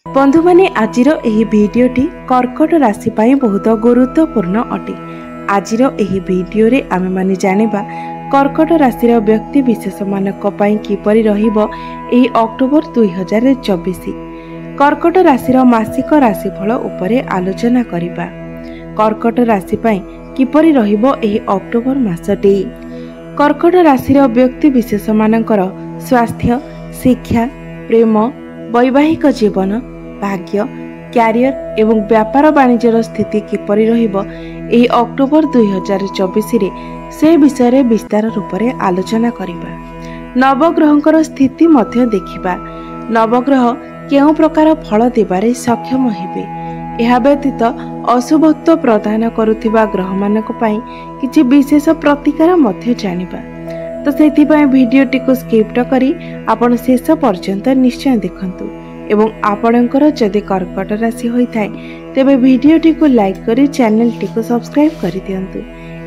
बंधु माने आजिर एही भिडियोटी कर्कट राशि पाई बहुत गुरुत्वपूर्ण अटे। आजिर एही भिडियो रे आमे माने जानिबा कर्कट राशि व्यक्ति विशेष मानक पई किपरि रहिबो एही अक्टोबर 2024। कर्कट राशि मासिक राशिफल उपरे आलोचना करिबा। कर्कट राशि पई किपरि रहिबो एही अक्टोबर मासटी। कर्कट राशि व्यक्ति विशेष मानकर स्वास्थ्य, शिक्षा, प्रेम, वैवाहिक जीवन, भाग्य, क्यारियर एवं व्यापार वाणिज्यर स्थिति किपरि रहिबो एही अक्टोबर 2024 रे से विषय रे विस्तार रूप में आलोचना करिबा। नवग्रहंकर स्थिति मध्य देखिबा। नवग्रह केउ प्रकार फल देबारे सक्षम हेबे। एहा व्यतीत अशुभत्व प्रदान करुथिबा ग्रह मानक पई किछि विशेष प्रतिकार मध्य जानिबा। तो सेथिपई भिडियोटी को स्किप करी आपण शेष पर्यंत निश्चय देखंतु एवं आपणकर जदि कर्कट राशि होइथाय तेबे भिडियोटी को लाइक करी चैनल टी को सब्सक्राइब करि दियंतु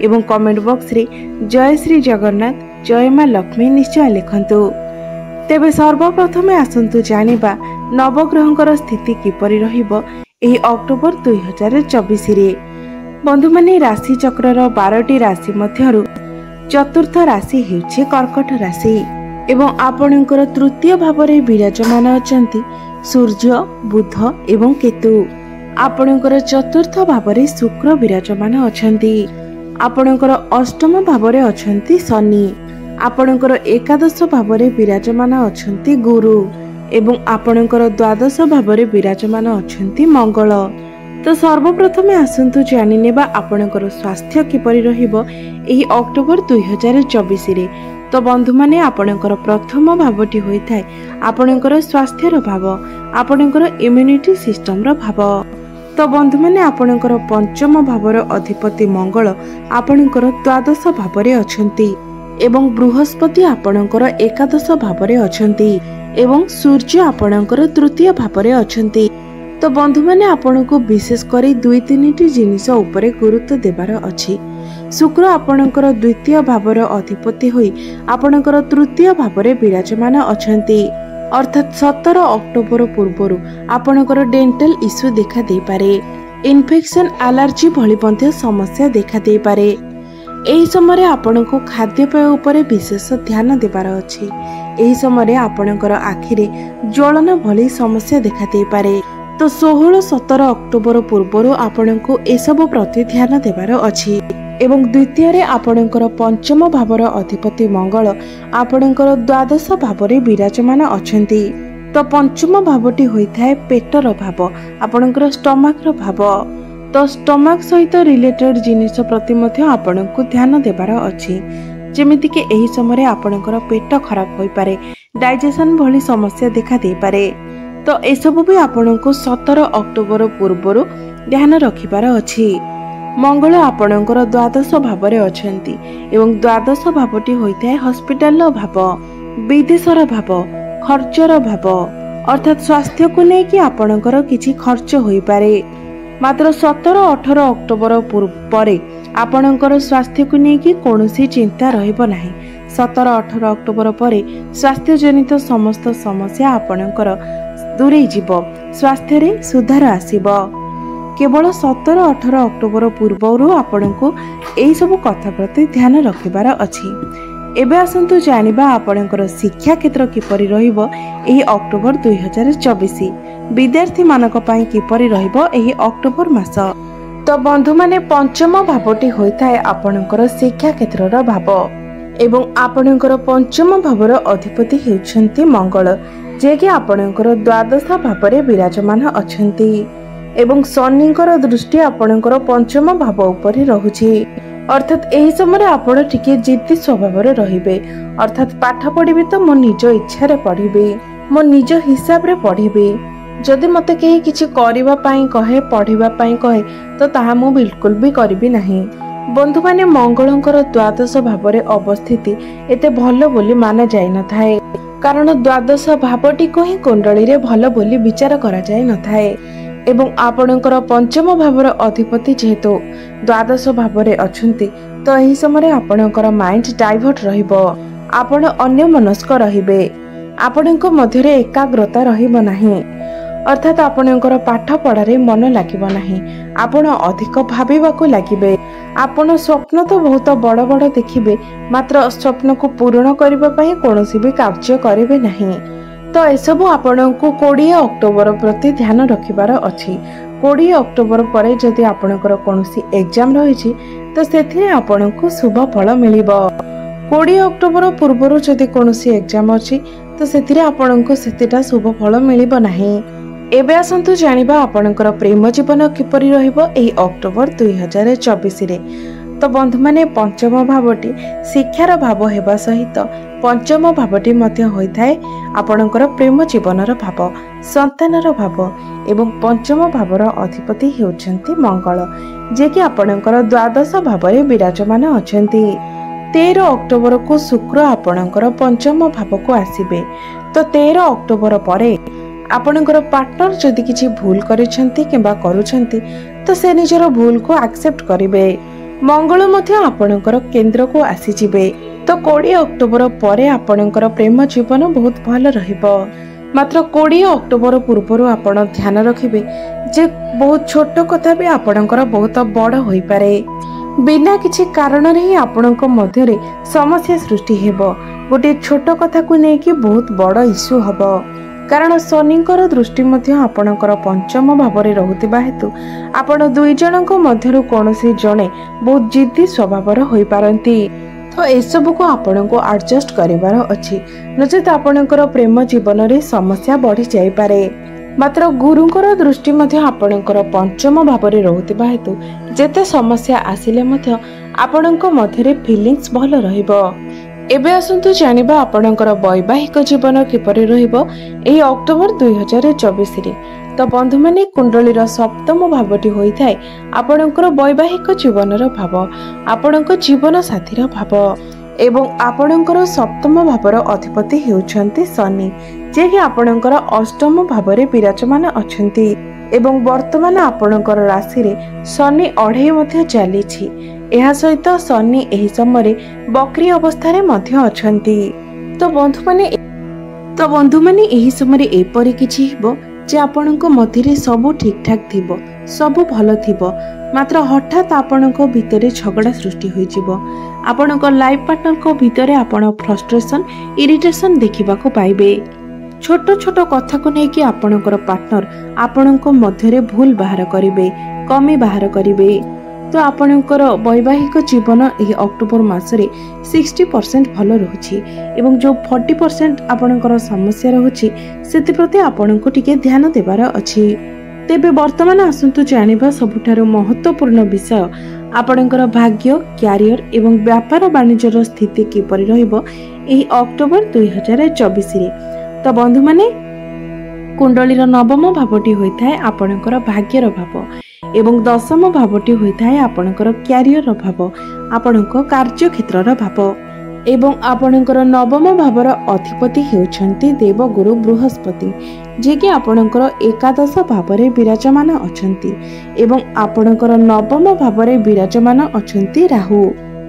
एवं कमेंट बॉक्स रे जय श्री जगन्नाथ, जय मां लक्ष्मी निश्चय लिखंतु। तेबे सर्वप्रथम आसंतु जानिबा नवग्रहंकर स्थिति किपरि रहिबो एही अक्टोबर 2024 रे। बंधु माने राशि चक्रर 12टी राशि मध्यरु चतुर्थ राशि हेउछि कर्कट राशि एवं आपणकर तृतीय भाव रे विराजमान अछंती सूर्य, बुध एवं केतु। आपणकर चतुर्थ भाव रे शुक्र विराजमान अछंती। आपणकर अष्टम भाव रे अछंती शनि। आपणकर एकादश भाव रे विराजमान अछंती गुरु एवं आपणकर द्वादश भाव रे विराजमान अछंती मंगल। तो सर्वप्रथम आसंतु जानि नेबा आपणकर स्वास्थ्य किपरि रहिबो एही अक्टोबर 2024 रे। तो बंधु माने आपणकर प्रथम भावटी होइथाय आपणकर स्वास्थ्यर भाव, आपणकर इम्यूनिटी सिस्टम रो भाव। तो बंधु माने आपणकर पंचम भावर अधिपति मंगल आपणकर द्वादश भाव रे अछंती एवं बृहस्पति आपणकर एकादश भाव रे अछंती एवं सूर्य आपणकर तृतीय भाव रे अछंती। तो बंधु माने आपनको विशेष करी 2-3टी जिनिस उपरे गुरुत्व देबार अछि। शुक्र आपणकर द्वितीय भावर अधिपति होई आपणकर तृतीय भावरे विराजमान अछंती। अर्थात 17 अक्टोबर पूर्वरु आपणकर डेंटल इश्यू देखा दे पारे, इन्फेक्शन, एलर्जी भली पंथ्य समस्या देखा दे पारे। एही समय आपनको खाद्यपेय उपरे विशेष ध्यान देबार अछि। एही समय आपणकर आखिरे ज्वलन भली समस्या देखा दे पारे। तो 16-17 अक्टोबर पूर्वरु आपनको एसबु प्रति ध्यान देबार अछि। एवं द्वितीय रे आपणकर पंचम भावर अधिपति मंगल आपणकर द्वादश भावरे विराजमान अछंती। तो पंचम भावटी होइथाय पेटर भाव, आपणकर स्टमक रो भाव। तो स्टमक सहित रिलेटेड जिनिस प्रति मध्य आपणको ध्यान देबार अछि। जेमिति कि एही समय आपणकर पेट खराब होई पारे, डाइजेशन भली समस्या देखा दे पारे। तो एसबु भी आपणको 17 अक्टोबर पूर्वरु ध्यान रखिबार अछि। मंगल आपणकर द्वादश भावरे अछंती एवं द्वादश भावटी होइथाय हॉस्पिटल भाव, विदेशर भाव, खर्चर भाव। अर्थात स्वास्थ्य को नै कि आपणकर किछि खर्च होई पारे। मात्र 17-18 अक्टोबर परे आपणकर स्वास्थ्य को नै कि कोनोसी चिंता रहइबो नाही। 17-18 अक्टोबर परे स्वास्थ्य जनित समस्त समस्या आपणकर दूरे जीवो, स्वास्थ्य रे सुधार आसीबो। केवल 17-18 अक्टोबर पूर्वरु आपनको एही सब कथा प्रति ध्यान रखिबार अछि। एबे आसंतु जानिबा आपणकर शिक्षा क्षेत्र किपरि रहिबो एही अक्टोबर 2024। विद्यार्थी मानक पई किपरि रहिबो एही अक्टोबर मास। तो बंधु माने पंचम भावटी होइथाय आपणकर शिक्षा क्षेत्रर भाव एवं आपणकर पंचम भावर अधिपति हेउछंती मंगल, जे कि आपणकर द्वादश भावरे विराजमान अछंती एवं शनिकर दृष्टि आपणकर पंचम भाव उपरि रहुछि। अर्थात एही समय आपण टिके जिद्दी स्वभाव रे रहिबे। अर्थात पाठ पढिबे तो मो निज इच्छा रे पढिबे, मो निज हिसाब रे पढिबे। जदि मते केही किछि करिबा पई कहे, पढिबा पई कहे तो ताहा मो बिल्कुल भी करिबि नाही। बंधु माने मंगलंकर द्वादश भाव रे अवस्थिति एते भलो बोली माना जाय न थाए, कारण द्वादश भावटी को ही कुंडली रे भलो बोली विचार करा जाय न थाए। एवं आपणकर पंचम भावर अधिपति जेहेतु द्वादश भावरे अछंती, तो एही समय आपणकर माइंड डाइवर्ट रहिबो, आपण अन्य मनस्क रहिबे, आपणक मध्यरे एकाग्रता रहिबो नाही। अर्थात आपणकर पाठ पढ़ारे मन लगिब नाही, आपण अधिक भाविबाकू लागिबे। आपण स्वप्न तो बहुत बड़ बड़ देखिबे, मात्र स्वप्न को पूर्ण करबा पई कोनोसी भी कार्य करिवे नाही। तो एसबू आपणको 20 अक्टोबर प्रति ध्यान रखिबार अछि। 20 अक्टोबर परे जदि आपणकर कोनोसी एग्जाम रहिछि तो सेथिरे आपणको शुभ फल मिलिबो। 20 अक्टोबर पूर्वरु जदि कोनोसी एग्जाम अछि तो सेथिरे आपणको सेतिटा शुभ फल मिलिबो नाही। एबे आसंतु जानिबा आपणकर प्रेम जीवन किपरि रहिबो एही अक्टोबर 2024 रे। तो बंधु माने पंचम भावटी शिक्षार भाव हेबा सहित पंचम भावटी मध्य होइथाय आपणकर प्रेम जीवनर भाव, संतानर भाव एवं पंचम भावर अधिपति हेउछन्ति मंगल, जे कि आपणकर द्वादश भावरे विराजमान अछन्ति। 13 अक्टोबर को शुक्र आपणकर पंचम भाव को आसीबे। तो 13 अक्टोबर परे आपणकर पार्टनर जदि किछि भूल करिसेंति किबा करूछन्ति तो से निजर भूल को एक्सेप्ट करिवे। मंगल मध्य आपणकर केंद्र को आसी जिवे। तो 20 अक्टोबर परे आपणकर प्रेम जीवन बहुत भल रहिबो। मात्र 20 अक्टोबर पूर्वरु आपण ध्यान रखिबे जे बहुत छोट कथा भी आपणकर बहुत बड़ होई पारे। बिना किछि कारण रे ही आपणक मध्य रे समस्या सृष्टि हेबो। गोटे छोट कथा को नै कि बहुत बड़ इश्यू हबो, कारण शनिकर दृष्टि मध्य आपणकर पंचम भावरे रहुतिबा हेतु आपण दुई जनक मध्यरु कोनोसी जणे बहुत जिद्दी स्वभावर होई पारंती। तो एसबु को आपण को एडजस्ट करिवार अछि, नचेत आपणकर प्रेम जीवन रे समस्या बढ़ी जाई पारे। मात्र गुरुंकर दृष्टि मध्य आपणकर पंचम भावरे रहुतिबा हेतु जेते समस्या आसिले मध्य आपणक मध्यरे फीलिंग्स भल रहिबो। एबे आसंतु जानिबा आपणकर वैवाहिक जीवन किपरि रहिबो एही अक्टोबर 2024 रे। तो बंधु माने कुंडलीर सप्तम भावटी होइथाय आपणकर वैवाहिक जीवनर भाव, आपणक जीवन साथीर भाव एवं आपणकर सप्तम भावर अधिपति हेउछन्ति शनि, जे कि आपणकर अष्टम भावरे विराजमान अछन्ति एवं वर्तमान आपणकर राशि रे शनि अढ़ेई मध्य चलीछि। एहा सहित शनि एही समय बक्री अवस्था रे मध्य अछन्ति। तो बंधु माने एही समय एपरि किछि हेबो जे आपणक मध्यरे सब ठीक ठाक थिबो, सब भल थिबो, मात्र हठात आपणक भितरे झगड़ा सृष्टि होई जिवो। आपणक लाइफ पार्टनर को भितरे आपण फ्रस्ट्रेशन, इरिटेशन देखिबा को पाइबे। छोट छोट कथा को नै कि आपणकर पार्टनर आपणक मध्यरे भूल बाहर करिवे, कमी बाहर करिवे। तो आपणकर वैवाहिक जीवन एही अक्टोबर मासरे 60% भल रहुछि एवं जो 40% आपणकर समस्या रहुछि सेति प्रति आपणको टिके ध्यान देबार अछि। तेबे वर्तमान आसंतु जानिबा सबुठारु महत्वपूर्ण विषय आपणकर भाग्य, क्यारियर एवं व्यापार वाणिज्यर स्थिति किपरि रहिबो एही अक्टोबर 2024 रे। तो बंधु माने कुंडलीर नवम भावटी होइथाय आपणकर भाग्यर भाव एवं दशम भावटी होइथाय आपणकर क्यारियर भाव, आपणक कार्य क्षेत्रर भाव एवं आपणकर नवम भावर अधिपति हेउछन्ति देवगुरु बृहस्पति, जे कि आपणकर एकादश भावरे विराजमान अछन्ति एवं आपणकर नवम भावरे विराजमान अछन्ति राहु।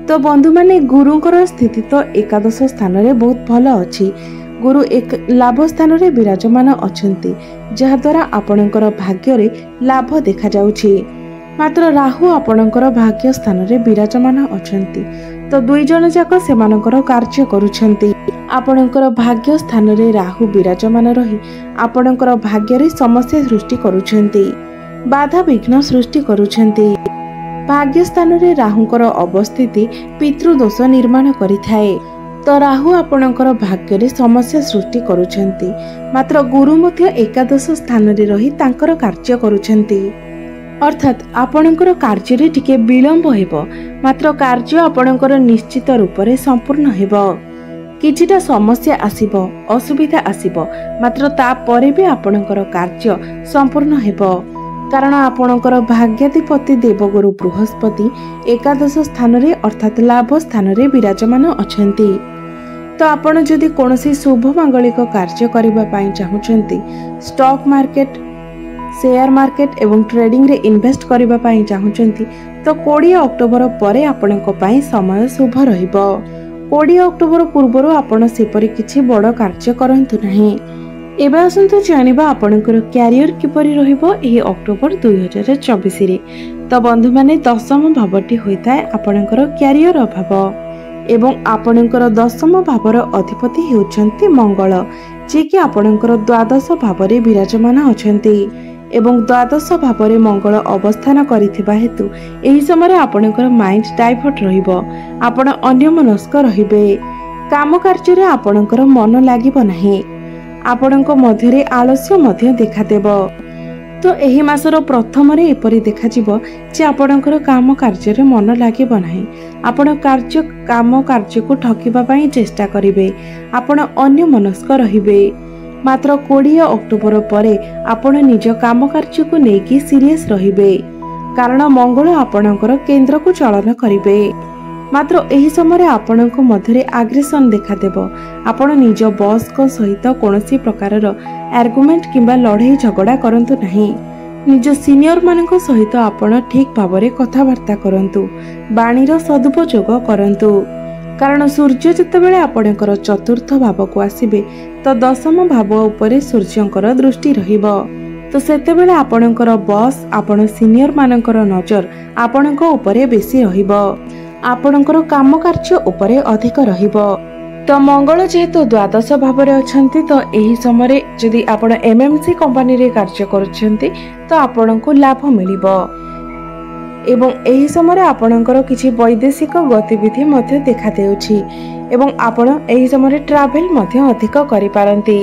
तो बंधु माने गुरुंकर स्थिति तो एकादश स्थान रे बहुत भल अछि। गुरु एक लाभ स्थान रे विराजमान अछन्ति, जहा द्वारा आपणकर भाग्य रे लाभ देखा जाउछि। मात्र राहु आपणकर भाग्य स्थान रे विराजमान अछन्ति। तो दुई जन जाक सेमानकर कार्य करूछन्ति। आपणकर भाग्य स्थान रे राहु विराजमान रही आपणकर भाग्य रे समस्या सृष्टि करूछन्ति, बाधा विघ्न सृष्टि करूछन्ति। भाग्य स्थान रे राहुंकर अवस्थिति पितृदोष निर्माण करिथाए। तो राहु आपणकर भाग्य रे समस्या सृष्टि करूछन्ति, मात्र गुरु मध्य एकादश स्थान रे रही तांकर कार्य करूछन्ति। अर्थात आपणकर कार्य रे टिके विलंब हेबो, मात्र कार्य आपणकर निश्चित रूप रे संपूर्ण हेबो। किछिटा समस्या आसीबो, असुविधा आसीबो, मात्र ता परे भी आपणकर कार्य संपूर्ण हेबो, कारण आपणकर भाग्याधिपति देवगुरु बृहस्पति एकादश स्थान रे अर्थात लाभ स्थान रे विराजमान अछन्ति। तो आपण जदि कोनोसी शुभ मांगलिक कार्य करिबा पई चाहुचंती, स्टॉक मार्केट, शेयर मार्केट एवं ट्रेडिंग रे इन्वेस्ट करिबा पई चाहुचंती, तो 20 अक्टोबर परे आपणक पई समय शुभ रहिबो। 20 अक्टोबर पूर्वरु आपण सेपरि किछि बड़ कार्य करंतु नाही। एबे आसंतु जानिबा आपणकर क्यारियर किपरि रहिबो एही अक्टोबर 2024 रे। तो बंधु माने दशम भावटी होइताय आपणकर क्यारियर अभाव एवं आपणकर दशम भावर अधिपति हेउछन्ति मंगल, जे कि आपणकर द्वादश भावरे विराजमान अछन्ति एवं द्वादश भावरे मंगल अवस्थान करिथिबा हेतु एही समय आपणकर माइंड डाइवर्ट रहिबो। आपण अन्यमनस्क रहिबे, काम कार्य रे आपणकर मन लागिबो नाही, आपणक मध्यरे आलस्य मध्य देखादेबो। तो एही मासर प्रथम रे एपरि देखाजिबो जे आपणकर काम कार्य रे मन लागिबो नाही, आपण काम कार्य को ठकिबा पई चेष्टा करिवे, आपण अन्यमनस्क रहिबे। मात्र 20 अक्टोबर परे आपण निज काम कार्य को नेकी सीरियस रहिबे, कारण मंगल आपणकर केंद्र को चलन करिवे। मात्र एही समय आपणक मध्यरे आग्रेसन देखादेबो। आपण निज बॉस को सहित कोनोसी प्रकारर आर्गुमेंट किंबा लड़ाई झगड़ा करंतु नाही। निज सीनियर मानक सहित आपण ठीक भावरे कथावार्ता करंतु, बाणीर सदुपयोग करंतु, कारण सूर्य जतेबेले आपणकर चतुर्थ भाव को आसीबे तो दशम भाव उपरे सूर्यंकर दृष्टि रहिबो। तो सेतेबेले आपणकर बॉस आपण सीनियर मानकर नजर आपणक उपरे बेसी रहिबो, आपणकर काम कार्य उपरे अधिक रहिबो। तो मंगल जेहेतु द्वादश भाव में अच्छा तो यही समय जदि आपण एमएमसी कंपनी रे कार्य करुछंती तो आपण को लाभ मिलिबो एवं एही समय आपणकर किछि वैदेशिक गतिविधि मध्य देखा देउछि एवं आपण एही समय ट्रैवल मध्य अधिक करि पारंती।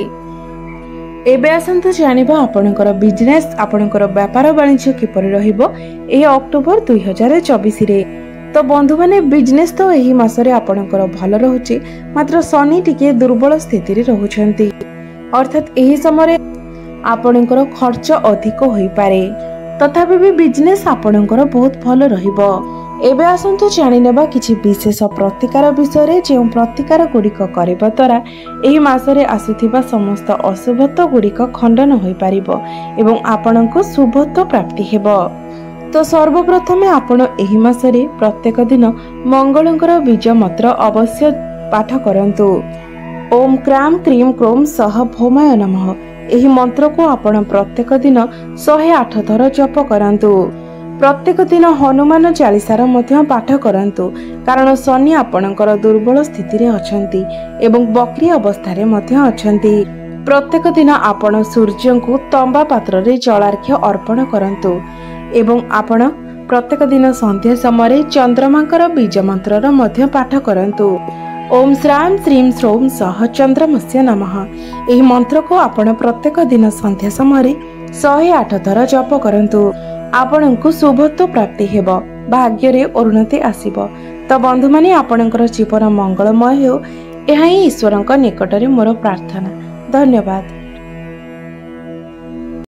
एबे आसंतु जानिबा आपणकर बिजनेस आपणकर व्यापार वाणिज्य किपरि रहिबो एही अक्टोबर 2024 रे। तो बंधु माने बिजनेस तो एही मासरे आपणकर भल रहुछि, मात्र शनि टिके दुर्बल स्थिति रे रहुछंती, अर्थात एही समय आपणकर खर्च अधिक होई पारे, तथापि भी बिजनेस आपणकर बहुत भल रहिबो। एबे आसंतु जानि नेबा किछि विशेष प्रतिकार विषय जे प्रतिकार गुड़िक करबा द्वारा एही मासरे आसुथिबा समस्त अशुभत्व गुड़िक खंडन होई पारिबो एवं आपणको शुभत्व प्राप्ति हेबो। तो सर्वप्रथमे आपण एही मासरे प्रत्येक दिन मंगलंकर बीज मंत्र अवश्य पाठ करंतु। ओम क्राम क्रीम क्रोम सह भौमाय नमः। एही मंत्र को आपण प्रत्येक दिन 108 थर जप करंतु। प्रत्येक दिन हनुमान चालीसार मध्य पाठ करंतु, कारण शनि आपणकर दुर्बल स्थिति रे अछंती एवं बक्री अवस्था रे मध्य अछंती। प्रत्येक दिन आपण सूर्य को तंबा पात्र रे जलार्घ्य अर्पण करंतु एवं आपण प्रत्येक दिन संध्या समय चंद्रमांकर बीज मंत्र मध्य पाठ करंतु। ओम श्राम श्रीम श्रोम सह चंद्रमस्य नमः। एही मंत्र को आपण प्रत्येक दिन संध्या समय 108 थर जप करंतु। आपणको शुभत्व प्राप्ति हेबो, भाग्य रे उन्नति आसीबो। तो बंधु माने आपणकर जीवन मंगलमय हो, एहा ही ईश्वरक निकटरे मोर प्रार्थना। धन्यवाद।